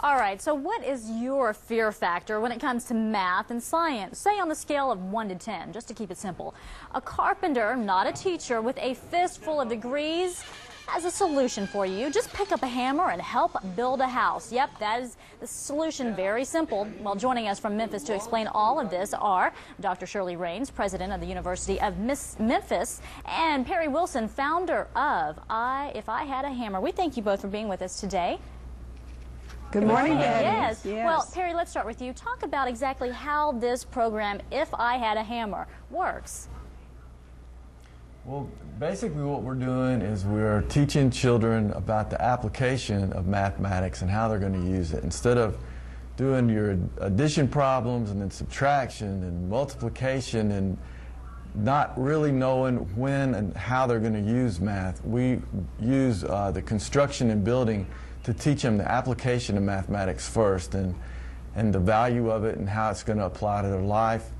All right, so what is your fear factor when it comes to math and science? Say on the scale of 1 to 10, just to keep it simple. A carpenter, not a teacher, with a fistful of degrees has a solution for you. Just pick up a hammer and help build a house. Yep, that is the solution, very simple. Well, joining us from Memphis to explain all of this are Dr. Shirley Raines, president of the University of Memphis, and Perry Wilson, founder of If I Had a Hammer. We thank you both for being with us today. Good morning, Yes. Well, Perry, let's start with you. Talk about exactly how this program, If I Had a Hammer, works. Well, basically what we're doing is we're teaching children about the application of mathematics and how they're going to use it. Instead of doing your addition problems and then subtraction and multiplication and not really knowing when and how they're going to use math, we use the construction and building to teach them the application of mathematics first and the value of it and how it's going to apply to their life.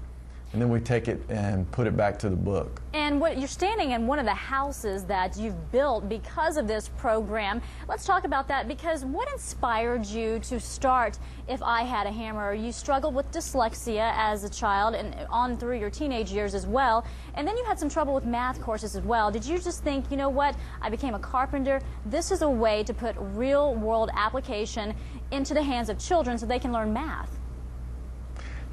And then we take it and put it back to the book. And you're standing in one of the houses that you've built because of this program. Let's talk about that, because what inspired you to start If I Had a Hammer? You struggled with dyslexia as a child and on through your teenage years as well. And then you had some trouble with math courses as well. Did you just think, you know what, I became a carpenter. This is a way to put real-world application into the hands of children so they can learn math?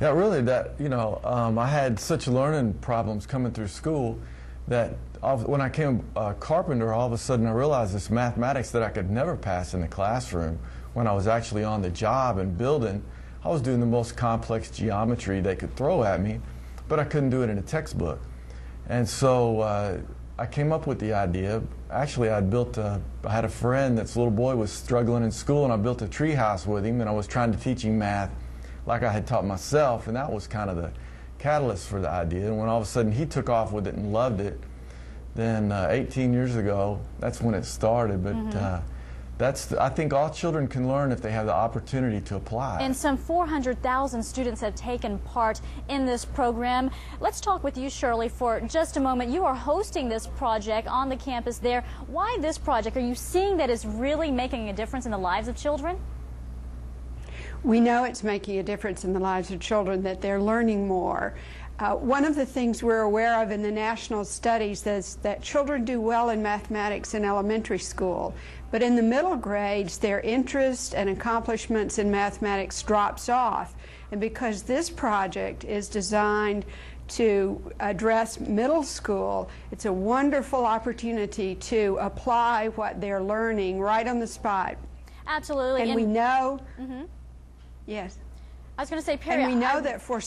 Yeah, really, I had such learning problems coming through school that when I became a carpenter, all of a sudden I realized this mathematics that I could never pass in the classroom. When I was actually on the job and building, I was doing the most complex geometry they could throw at me, but I couldn't do it in a textbook. And so I came up with the idea. Actually, I had a friend that's little boy was struggling in school, and I built a tree house with him, and I was trying to teach him math like I had taught myself, and that was kind of the catalyst for the idea. And when all of a sudden he took off with it and loved it, then 18 years ago, that's when it started. But I think all children can learn if they have the opportunity to apply. And some 400,000 students have taken part in this program. Let's talk with you, Shirley, for just a moment. You are hosting this project on the campus there. Why this project? Are you seeing that it's really making a difference in the lives of children? We know it's making a difference in the lives of children, that they're learning more. One of the things we're aware of in the national studies is that children do well in mathematics in elementary school, but in the middle grades their interest and accomplishments in mathematics drops off. And because this project is designed to address middle school, it's a wonderful opportunity to apply what they're learning right on the spot. Absolutely. And we know... Yes. I was going to say, Perry, and we know that for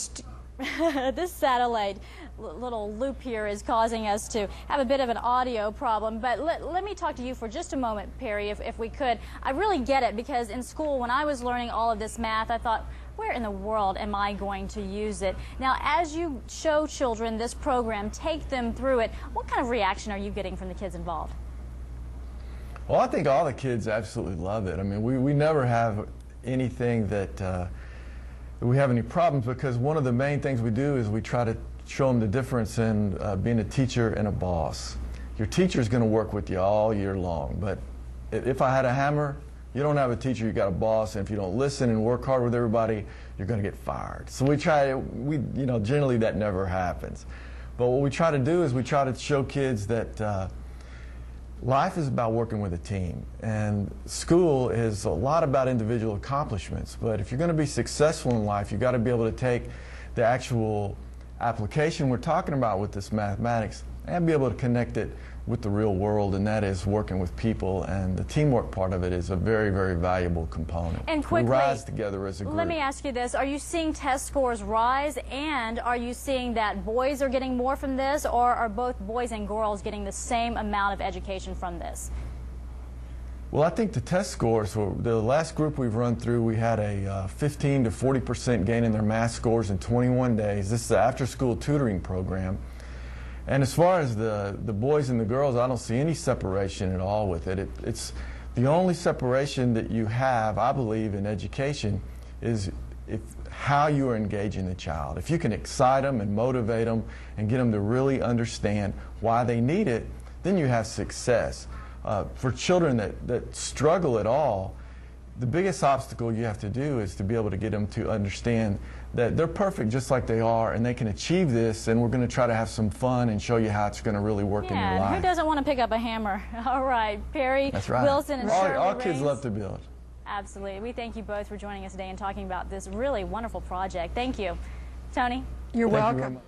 this satellite little loop here is causing us to have a bit of an audio problem, but let me talk to you for just a moment, Perry, if we could. I really get it, because in school when I was learning all of this math, I thought, where in the world am I going to use it? Now, as you show children this program, take them through it, what kind of reaction are you getting from the kids involved? Well, I think all the kids absolutely love it. I mean, we never have anything that we have any problems, because one of the main things we do is we try to show them the difference in being a teacher and a boss. Your teacher is going to work with you all year long, but if I had a hammer, you don't have a teacher, you got a boss, and if you don't listen and work hard with everybody, you're going to get fired. So generally that never happens. But what we try to do is we try to show kids that life is about working with a team, and school is a lot about individual accomplishments. But if you're going to be successful in life, you've got to be able to take the actual application we're talking about with this mathematics and be able to connect it with the real world, and that is working with people, and the teamwork part of it is a very, very valuable component. And quickly, we rise together as a group. Let me ask you this. Are you seeing test scores rise, and are you seeing that boys are getting more from this, or are both boys and girls getting the same amount of education from this? Well, I think the test scores, the last group we've run through, we had a 15 to 40% gain in their math scores in 21 days. This is an after-school tutoring program. And as far as the boys and the girls, I don't see any separation at all with it. It's the only separation that you have, I believe, in education is how you are engaging the child. If you can excite them and motivate them and get them to really understand why they need it, then you have success. For children that struggle at all, the biggest obstacle you have to do is to be able to get them to understand that they're perfect just like they are, and they can achieve this, and we're going to try to have some fun and show you how it's going to really work in your life. Who doesn't want to pick up a hammer? All right, Perry, That's right. Wilson, and Shirley all kids Raines. love to build. Absolutely. We thank you both for joining us today and talking about this really wonderful project. Thank you. Tony? You're Thank you welcome. very much.